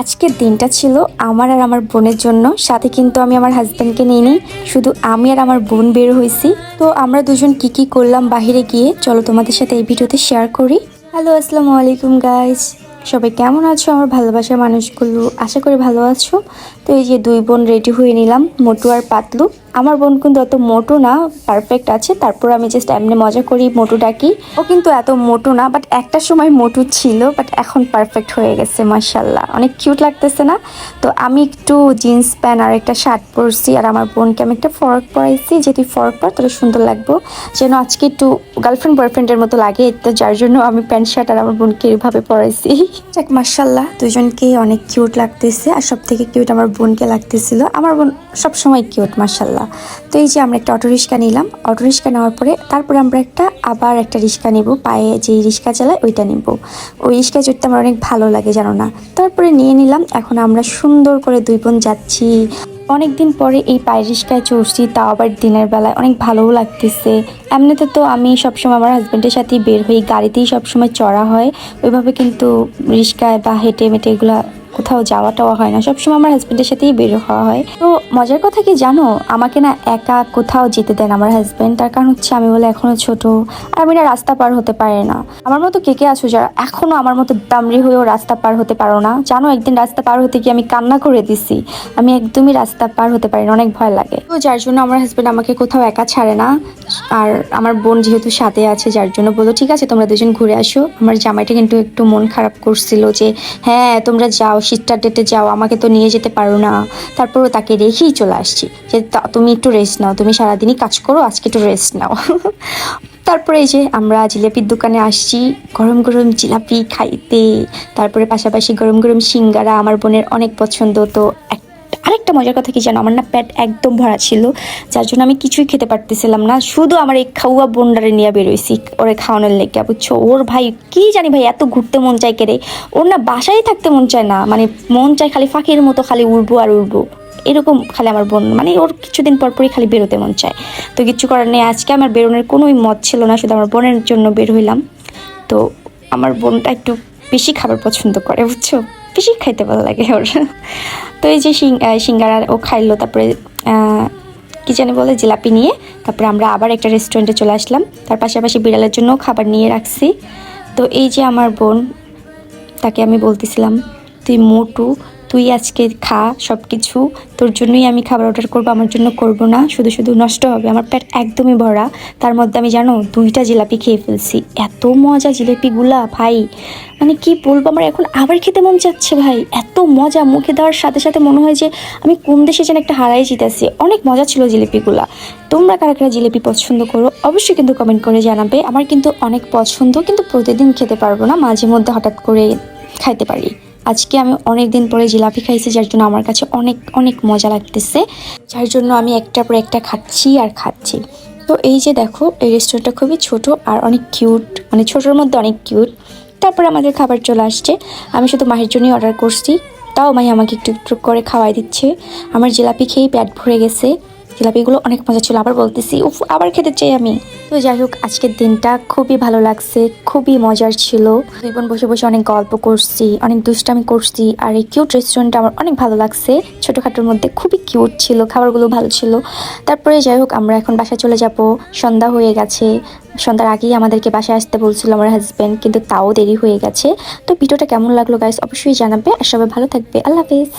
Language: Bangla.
আজকের দিনটা ছিল আমার আর আমার বোনের জন্য। সাথে কিন্তু আমি আমার হাজব্যান্ডকে নিয়ে নিই, শুধু আমি আর আমার বোন বের হয়েছি। তো আমরা দুজন কি করলাম বাহিরে গিয়ে, চলো তোমাদের সাথে এই ভিডিওতে শেয়ার করি। হ্যালো, আসসালামু আলাইকুম গাইস, সবাই কেমন আছো আমার ভালোবাসার মানুষগুলো? আশা করি ভালো আছো। তো এই যে দুই বোন রেডি হয়ে নিলাম, মোটু আর পাতলু। আমার বোন কিন্তু অত মোটু না, পারফেক্ট আছে। তারপর আমি জাস্ট এমনি মজা করি মোটু ডাকি। ও কিন্তু এত মোটু না, বাট একটা সময় মোটু ছিল, বাট এখন পারফেক্ট হয়ে গেছে মাশাআল্লাহ, অনেক কিউট লাগতেছে না? তো আমি একটু জিন্স প্যান্ট আর একটা শার্ট পরছি, আর আমার বোনকে আমি একটা ফরক পরাইছি, যে তুই ফরক পর তাহলে সুন্দর লাগবো, যেন আজকে একটু গার্লফ্রেন্ড বয়ফ্রেন্ডের মতো লাগে। তো যার জন্য আমি প্যান্ট শার্ট আর আমার বোনকে এভাবে পরাইছি। যাক মাশাআল্লাহ, দুজনকে অনেক কিউট লাগতেছে, আর সব থেকে কিউট আমার বোনকে লাগতেছিল। আমার বোন সবসময় কিউট মাশাআল্লাহ। তো এই যে আমরা একটা অটো রিক্সা নিলাম, অটো রিক্সা নেওয়ার পরে তারপরে আমরা আবার একটা রিক্সা নিব, পায়ে যে রিক্সা চালায় ওইটা নিব। ওই রিক্সায় চড়তে আমার অনেক ভালো লাগে জানো না। তারপরে নিয়ে নিলাম, এখন আমরা সুন্দর করে দুই বোন যাচ্ছি। অনেকদিন পরে এই পায়ের রিক্সায় চড়ছি, তাও আবার দিনের বেলায়, অনেক ভালোও লাগতেছে। এমনিতে তো আমি সবসময় আমার হাজব্যান্ডের সাথেই বের হই, গাড়িতেই সবসময় চড়া হয়, ওইভাবে কিন্তু রিক্সায় বা হেঁটে মেটে এগুলা কোথাও যাওয়া টাওয়া হয় না, সবসময় আমার হাজব্যান্ডের সাথেই বের হওয়া হয়। তো মজার কথা কি জানো, আমাকে না একা কোথাও যেতে দেন আমার হাজব্যান্ড। তার কারণ হচ্ছে আমি বলে এখনো ছোট, আর আমি না রাস্তা পার হতে পারি না। আমার মতো কে কে আছো যারা এখনো আমার মতো দামড়ি হয়েও রাস্তা পার হতে পারো না? জানো, একদিন রাস্তা পার হতে গিয়ে আমি কান্না করে দিছি। আমি একদমই রাস্তা পার হতে পারি না, অনেক ভয় লাগে। তো যার জন্য আমার হাজব্যান্ড আমাকে কোথাও একা ছাড়ে না। আর আমার বোন যেহেতু সাথে আছে, যার জন্য বললো ঠিক আছে তোমরা দুজন ঘুরে আসো। আমার জামাইটা কিন্তু একটু মন খারাপ করছিল যে হ্যাঁ তোমরা যাও, শীতটার ডেটে যাও, আমাকে তো নিয়ে যেতে পারো না। তারপরও তাকে রেখেই চলে আসছি যে তুমি একটু রেস্ট নাও, তুমি সারাদিনই কাজ করো, আজকে একটু রেস্ট নাও। তারপরে এই যে আমরা জিলাপির দোকানে আসছি, গরম গরম জিলাপি খাইতে। তারপরে পাশাপাশি গরম গরম সিঙ্গারা, আমার বোনের অনেক পছন্দ। তো আরেকটা মজার কথা কি জানো, আমার না পেট একদম ভরা ছিল, যার জন্য আমি কিছুই খেতে পারতেছিলাম না। শুধু আমার এই খাওয়া বোনডারে নিয়ে বেরোইছি ওরে খাওয়ানোর লেগে, বুঝছো? ওর ভাই কি জানি ভাই এত ঘুরতে মন চায় কেড়ে, ওর না বাসায় থাকতে মন চায় না, মানে মন চায় খালি ফাঁকির মতো খালি উড়বো আর উড়বো, এরকম খালি আমার বোন, মানে ওর কিছুদিন পরই খালি বেরোতে মন চায়। তো কিচ্ছু করার নেই, আজকে আমার বেরোনোর কোনোই মত ছিল না, শুধু আমার বোনের জন্য বের হইলাম। তো আমার বোনটা একটু বেশি খাবার পছন্দ করে, বুঝছো, বেশি খাইতে ভালো লাগে ওর। তো এই যে সিঙ্গারা ও খাইলো, তারপরে কি জানি বলে জিলাপি নিয়ে তারপরে আমরা আবার একটা রেস্টুরেন্টে চলে আসলাম। তার পাশাপাশি বিড়ালের জন্য খাবার নিয়ে রাখছি। তো এই যে আমার বোন, তাকে আমি বলতেছিলাম তুই মোটু, তুই আজকে খা সব কিছু, তোর জন্যই আমি খাবার অর্ডার করবো, আমার জন্য করব না, শুধু শুধু নষ্ট হবে। আমার পেট একদমই ভরা, তার মধ্যে আমি জানো 2টা জিলাপি খেয়ে ফেলছি। এত মজা জিলাপিগুলা ভাই, মানে কি বলবো, আমার এখন আবার খেতে মন চাচ্ছে ভাই। এত মজা, মুখে দেওয়ার সাথে সাথে মনে হয় যে আমি কোন দেশে যেন একটা হারাই জিতেছি। অনেক মজা ছিল জিলিপিগুলা। তোমরা কারা কারা জিলিপি পছন্দ করো অবশ্যই কিন্তু কমেন্ট করে জানাবে। আমার কিন্তু অনেক পছন্দ, কিন্তু প্রতিদিন খেতে পারবো না, মাঝে মধ্যে হঠাৎ করে খাইতে পারি। আজকে আমি অনেক দিন পরে জিলাপি খাইছি, যার জন্য আমার কাছে অনেক অনেক মজা লাগতেছে, যার জন্য আমি একটার পর একটা খাচ্ছি আর খাচ্ছি। তো এই যে দেখো, এই রেস্টুরেন্টটা খুবই ছোট আর অনেক কিউট, মানে ছোটোর মধ্যে অনেক কিউট। তারপর আমাদের খাবার চলে আসছে, আমি শুধু মাহির জন্যই অর্ডার করছি, তাও মাহি আমাকে একটু একটু করে খাওয়াই দিচ্ছে। আমার জিলাপি খেয়েই পেট ভরে গেছে, জিলাপিগুলো অনেক মজা ছিল, আবার বলতেছি উফ আবার খেতে চাই আমি। তো যাই হোক, আজকের দিনটা খুবই ভালো লাগছে, খুবই মজার ছিল। দুই বোন বসে বসে অনেক গল্প করছি, অনেক দুষ্টামি করছি, আর এই কিউট রেস্টুরেন্টটা আমার অনেক ভালো লাগছে, ছোটোখাটোর মধ্যে খুবই কিউট ছিল, খাবারগুলো ভালো ছিল। তারপরে যাই হোক, আমরা এখন বাসায় চলে যাব, সন্ধ্যা হয়ে গেছে। সন্ধ্যার আগেই আমাদেরকে বাসায় আসতে বলছিল আমার হাজব্যান্ড, কিন্তু তাও দেরি হয়ে গেছে। তো ভিডিওটা কেমন লাগলো গাইস অবশ্যই জানাবে, আর সবাই ভালো থাকবে। আল্লাহ হাফেজ।